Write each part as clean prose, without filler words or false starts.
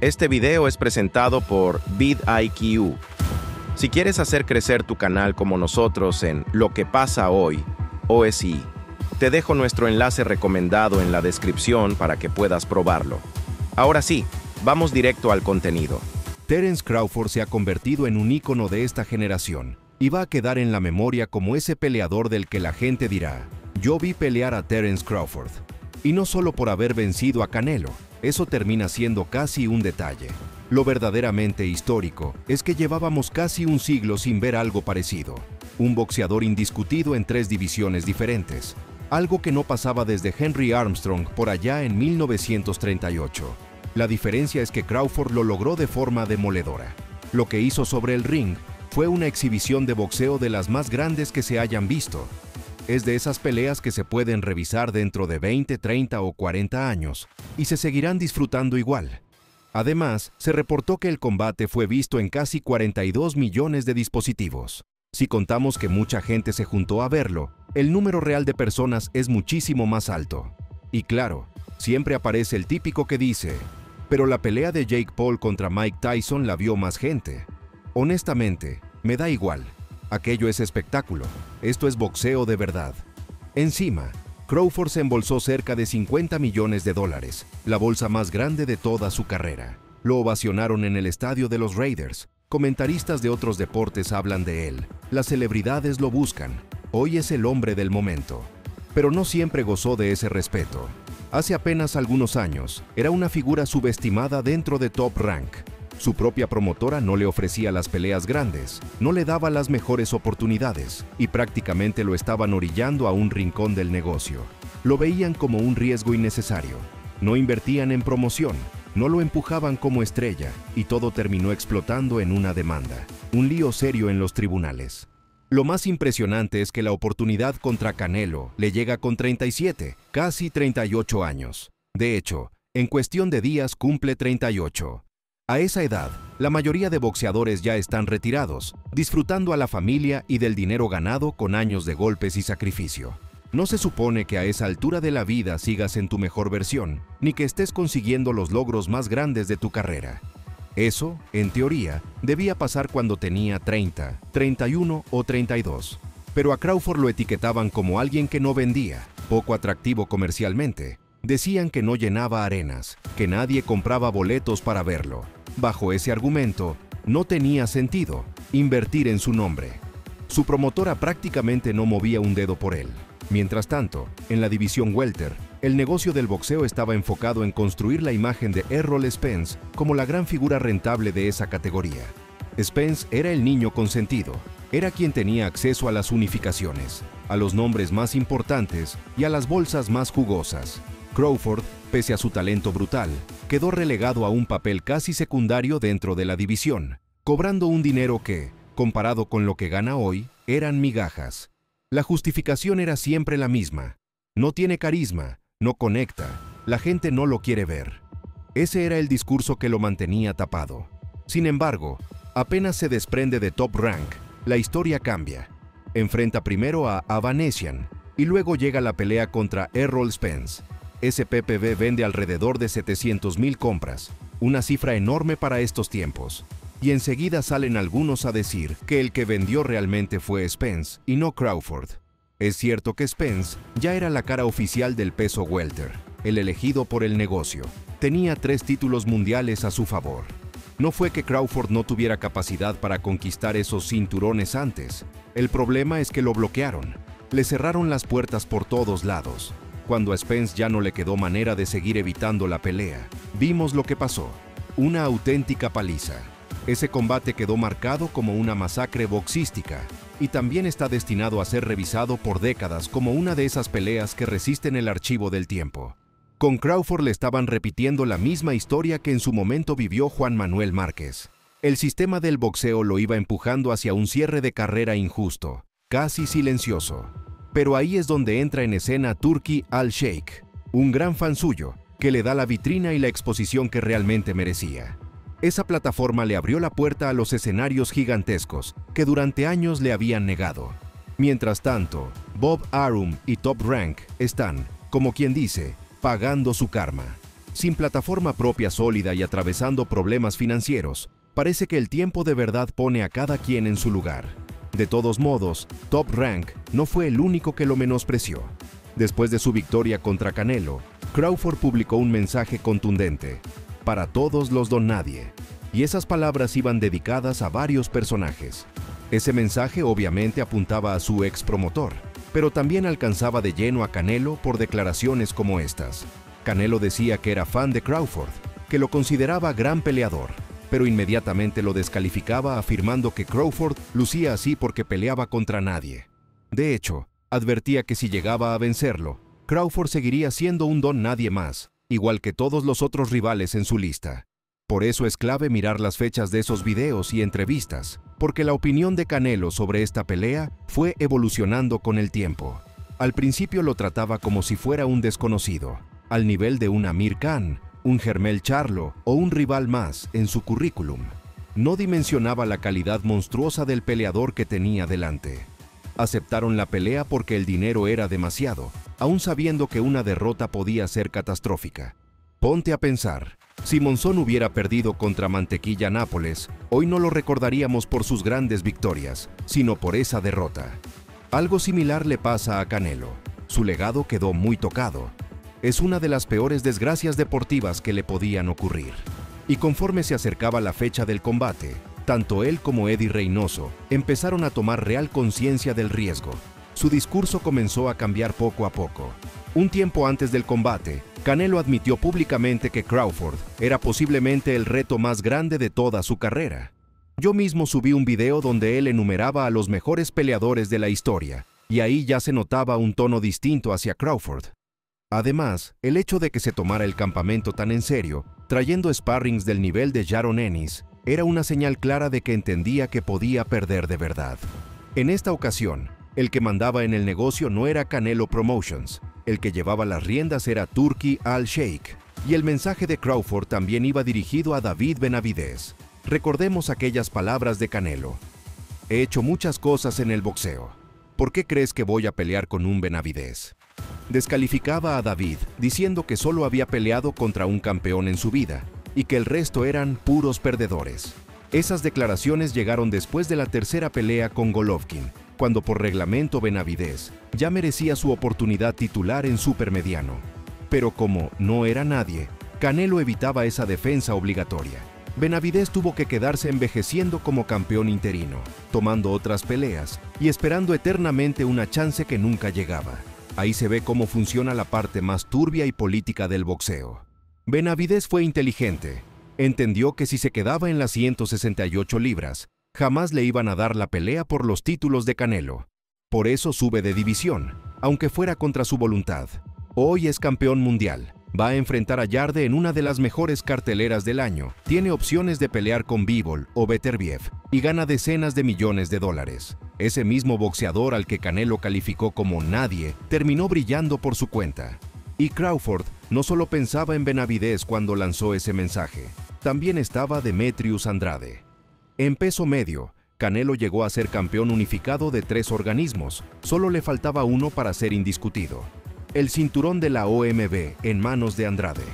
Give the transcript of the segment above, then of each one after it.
Este video es presentado por vidIQ. Si quieres hacer crecer tu canal como nosotros en Lo que pasa hoy, OSI, te dejo nuestro enlace recomendado en la descripción para que puedas probarlo. Ahora sí, vamos directo al contenido. Terence Crawford se ha convertido en un ícono de esta generación y va a quedar en la memoria como ese peleador del que la gente dirá: yo vi pelear a Terence Crawford. Y no solo por haber vencido a Canelo, eso termina siendo casi un detalle. Lo verdaderamente histórico es que llevábamos casi un siglo sin ver algo parecido. Un boxeador indiscutido en 3 divisiones diferentes, algo que no pasaba desde Henry Armstrong por allá en 1938. La diferencia es que Crawford lo logró de forma demoledora. Lo que hizo sobre el ring fue una exhibición de boxeo de las más grandes que se hayan visto. Es de esas peleas que se pueden revisar dentro de 20, 30 o 40 años y se seguirán disfrutando igual. Además, se reportó que el combate fue visto en casi 42 millones de dispositivos. Si contamos que mucha gente se juntó a verlo, el número real de personas es muchísimo más alto. Y claro, siempre aparece el típico que dice: pero la pelea de Jake Paul contra Mike Tyson la vio más gente. Honestamente, me da igual. Aquello es espectáculo. Esto es boxeo de verdad. Encima, Crawford se embolsó cerca de $50 millones, la bolsa más grande de toda su carrera. Lo ovacionaron en el estadio de los Raiders. Comentaristas de otros deportes hablan de él. Las celebridades lo buscan. Hoy es el hombre del momento. Pero no siempre gozó de ese respeto. Hace apenas algunos años, era una figura subestimada dentro de Top Rank. Su propia promotora no le ofrecía las peleas grandes, no le daba las mejores oportunidades y prácticamente lo estaban orillando a un rincón del negocio. Lo veían como un riesgo innecesario. No invertían en promoción, no lo empujaban como estrella y todo terminó explotando en una demanda, un lío serio en los tribunales. Lo más impresionante es que la oportunidad contra Canelo le llega con 37, casi 38 años. De hecho, en cuestión de días cumple 38. A esa edad, la mayoría de boxeadores ya están retirados, disfrutando a la familia y del dinero ganado con años de golpes y sacrificio. No se supone que a esa altura de la vida sigas en tu mejor versión, ni que estés consiguiendo los logros más grandes de tu carrera. Eso, en teoría, debía pasar cuando tenía 30, 31 o 32. Pero a Crawford lo etiquetaban como alguien que no vendía, poco atractivo comercialmente. Decían que no llenaba arenas, que nadie compraba boletos para verlo. Bajo ese argumento, no tenía sentido invertir en su nombre. Su promotora prácticamente no movía un dedo por él. Mientras tanto, en la división welter, el negocio del boxeo estaba enfocado en construir la imagen de Errol Spence como la gran figura rentable de esa categoría. Spence era el niño consentido, era quien tenía acceso a las unificaciones, a los nombres más importantes y a las bolsas más jugosas. Crawford, pese a su talento brutal, quedó relegado a un papel casi secundario dentro de la división, cobrando un dinero que, comparado con lo que gana hoy, eran migajas. La justificación era siempre la misma: no tiene carisma, no conecta, la gente no lo quiere ver. Ese era el discurso que lo mantenía tapado. Sin embargo, apenas se desprende de Top Rank, la historia cambia. Enfrenta primero a Avanesyan y luego llega la pelea contra Errol Spence. Ese PPV vende alrededor de 700,000 compras, una cifra enorme para estos tiempos. Y enseguida salen algunos a decir que el que vendió realmente fue Spence y no Crawford. Es cierto que Spence ya era la cara oficial del peso welter, el elegido por el negocio. Tenía 3 títulos mundiales a su favor. No fue que Crawford no tuviera capacidad para conquistar esos cinturones antes. El problema es que lo bloquearon. Le cerraron las puertas por todos lados. Cuando a Spence ya no le quedó manera de seguir evitando la pelea, vimos lo que pasó: una auténtica paliza. Ese combate quedó marcado como una masacre boxística y también está destinado a ser revisado por décadas como una de esas peleas que resisten el archivo del tiempo. Con Crawford le estaban repitiendo la misma historia que en su momento vivió Juan Manuel Márquez. El sistema del boxeo lo iba empujando hacia un cierre de carrera injusto, casi silencioso. Pero ahí es donde entra en escena Turki Al-Sheikh, un gran fan suyo, que le da la vitrina y la exposición que realmente merecía. Esa plataforma le abrió la puerta a los escenarios gigantescos que durante años le habían negado. Mientras tanto, Bob Arum y Top Rank están, como quien dice, pagando su karma. Sin plataforma propia sólida y atravesando problemas financieros, parece que el tiempo de verdad pone a cada quien en su lugar. De todos modos, Top Rank no fue el único que lo menospreció. Después de su victoria contra Canelo, Crawford publicó un mensaje contundente: para todos los don nadie. Y esas palabras iban dedicadas a varios personajes. Ese mensaje obviamente apuntaba a su ex promotor, pero también alcanzaba de lleno a Canelo por declaraciones como estas. Canelo decía que era fan de Crawford, que lo consideraba gran peleador, pero inmediatamente lo descalificaba afirmando que Crawford lucía así porque peleaba contra nadie. De hecho, advertía que si llegaba a vencerlo, Crawford seguiría siendo un don nadie más, igual que todos los otros rivales en su lista. Por eso es clave mirar las fechas de esos videos y entrevistas, porque la opinión de Canelo sobre esta pelea fue evolucionando con el tiempo. Al principio lo trataba como si fuera un desconocido, al nivel de un Amir Khan, un Jermell Charlo o un rival más en su currículum. No dimensionaba la calidad monstruosa del peleador que tenía delante. Aceptaron la pelea porque el dinero era demasiado, aún sabiendo que una derrota podía ser catastrófica. Ponte a pensar, si Monzón hubiera perdido contra Mantequilla Nápoles, hoy no lo recordaríamos por sus grandes victorias, sino por esa derrota. Algo similar le pasa a Canelo. Su legado quedó muy tocado. Es una de las peores desgracias deportivas que le podían ocurrir. Y conforme se acercaba la fecha del combate, tanto él como Eddie Reynoso empezaron a tomar real conciencia del riesgo. Su discurso comenzó a cambiar poco a poco. Un tiempo antes del combate, Canelo admitió públicamente que Crawford era posiblemente el reto más grande de toda su carrera. Yo mismo subí un video donde él enumeraba a los mejores peleadores de la historia, y ahí ya se notaba un tono distinto hacia Crawford. Además, el hecho de que se tomara el campamento tan en serio, trayendo sparrings del nivel de Jaron Ennis, era una señal clara de que entendía que podía perder de verdad. En esta ocasión, el que mandaba en el negocio no era Canelo Promotions, el que llevaba las riendas era Turki Al-Sheikh, y el mensaje de Crawford también iba dirigido a David Benavidez. Recordemos aquellas palabras de Canelo: he hecho muchas cosas en el boxeo. ¿Por qué crees que voy a pelear con un Benavidez? Descalificaba a David, diciendo que solo había peleado contra un campeón en su vida, y que el resto eran puros perdedores. Esas declaraciones llegaron después de la tercera pelea con Golovkin, cuando por reglamento Benavidez ya merecía su oportunidad titular en supermediano. Pero como no era nadie, Canelo evitaba esa defensa obligatoria. Benavidez tuvo que quedarse envejeciendo como campeón interino, tomando otras peleas y esperando eternamente una chance que nunca llegaba. Ahí se ve cómo funciona la parte más turbia y política del boxeo. Benavidez fue inteligente. Entendió que si se quedaba en las 168 libras, jamás le iban a dar la pelea por los títulos de Canelo. Por eso sube de división, aunque fuera contra su voluntad. Hoy es campeón mundial. Va a enfrentar a Yarde en una de las mejores carteleras del año. Tiene opciones de pelear con Bivol o Beterbiev y gana decenas de millones de dólares. Ese mismo boxeador al que Canelo calificó como nadie, terminó brillando por su cuenta. Y Crawford no solo pensaba en Benavidez cuando lanzó ese mensaje, también estaba Demetrius Andrade. En peso medio, Canelo llegó a ser campeón unificado de 3 organismos, solo le faltaba uno para ser indiscutido: el cinturón de la OMB en manos de Andrade.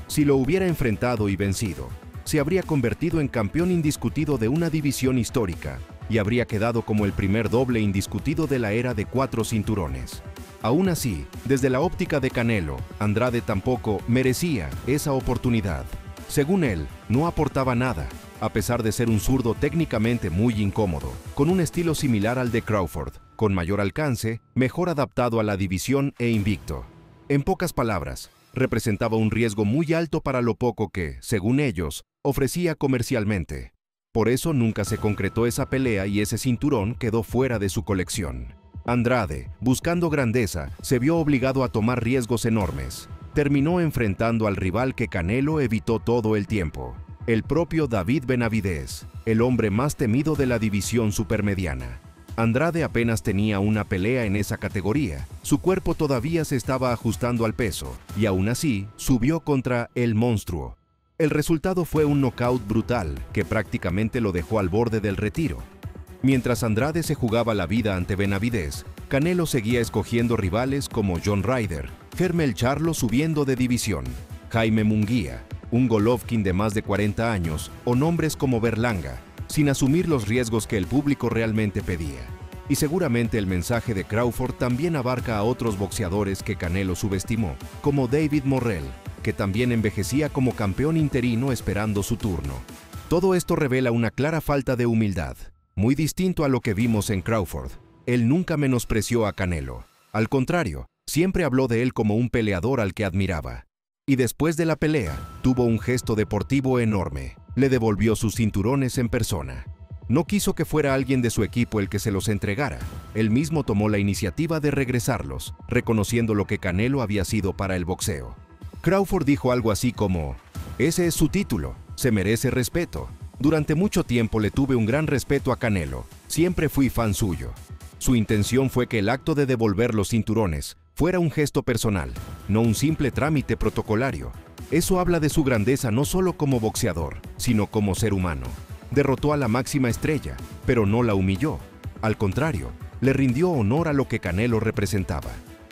Si lo hubiera enfrentado y vencido, se habría convertido en campeón indiscutido de una división histórica y habría quedado como el primer doble indiscutido de la era de 4 cinturones. Aún así, desde la óptica de Canelo, Andrade tampoco merecía esa oportunidad. Según él, no aportaba nada, a pesar de ser un zurdo técnicamente muy incómodo, con un estilo similar al de Crawford, con mayor alcance, mejor adaptado a la división e invicto. En pocas palabras, representaba un riesgo muy alto para lo poco que, según ellos, ofrecía comercialmente. Por eso nunca se concretó esa pelea y ese cinturón quedó fuera de su colección. Andrade, buscando grandeza, se vio obligado a tomar riesgos enormes. Terminó enfrentando al rival que Canelo evitó todo el tiempo: el propio David Benavidez, el hombre más temido de la división supermediana. Andrade apenas tenía una pelea en esa categoría, su cuerpo todavía se estaba ajustando al peso, y aún así subió contra el monstruo. El resultado fue un nocaut brutal que prácticamente lo dejó al borde del retiro. Mientras Andrade se jugaba la vida ante Benavidez, Canelo seguía escogiendo rivales como John Ryder, Jermell Charlo subiendo de división, Jaime Munguía, un Golovkin de más de 40 años, o nombres como Berlanga, sin asumir los riesgos que el público realmente pedía. Y seguramente el mensaje de Crawford también abarca a otros boxeadores que Canelo subestimó, como David Morrell, que también envejecía como campeón interino esperando su turno. Todo esto revela una clara falta de humildad, muy distinto a lo que vimos en Crawford. Él nunca menospreció a Canelo. Al contrario, siempre habló de él como un peleador al que admiraba. Y después de la pelea, tuvo un gesto deportivo enorme. Le devolvió sus cinturones en persona. No quiso que fuera alguien de su equipo el que se los entregara. Él mismo tomó la iniciativa de regresarlos, reconociendo lo que Canelo había sido para el boxeo. Crawford dijo algo así como: "Ese es su título, se merece respeto. Durante mucho tiempo le tuve un gran respeto a Canelo, siempre fui fan suyo". Su intención fue que el acto de devolver los cinturones fuera un gesto personal, no un simple trámite protocolario. Eso habla de su grandeza no solo como boxeador, sino como ser humano. Derrotó a la máxima estrella, pero no la humilló. Al contrario, le rindió honor a lo que Canelo representaba.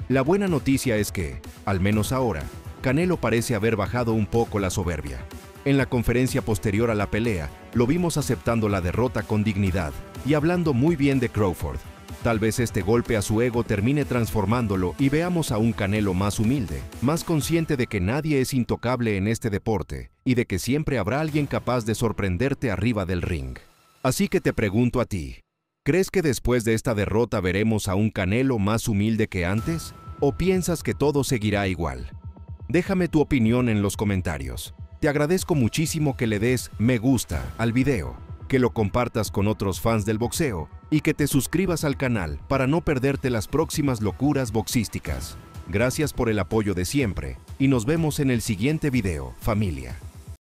La buena noticia es que, al menos ahora, Canelo parece haber bajado un poco la soberbia. En la conferencia posterior a la pelea, lo vimos aceptando la derrota con dignidad y hablando muy bien de Crawford. Tal vez este golpe a su ego termine transformándolo y veamos a un Canelo más humilde, más consciente de que nadie es intocable en este deporte y de que siempre habrá alguien capaz de sorprenderte arriba del ring. Así que te pregunto a ti, ¿crees que después de esta derrota veremos a un Canelo más humilde que antes? ¿O piensas que todo seguirá igual? Déjame tu opinión en los comentarios. Te agradezco muchísimo que le des me gusta al video, que lo compartas con otros fans del boxeo y que te suscribas al canal para no perderte las próximas locuras boxísticas. Gracias por el apoyo de siempre y nos vemos en el siguiente video, familia.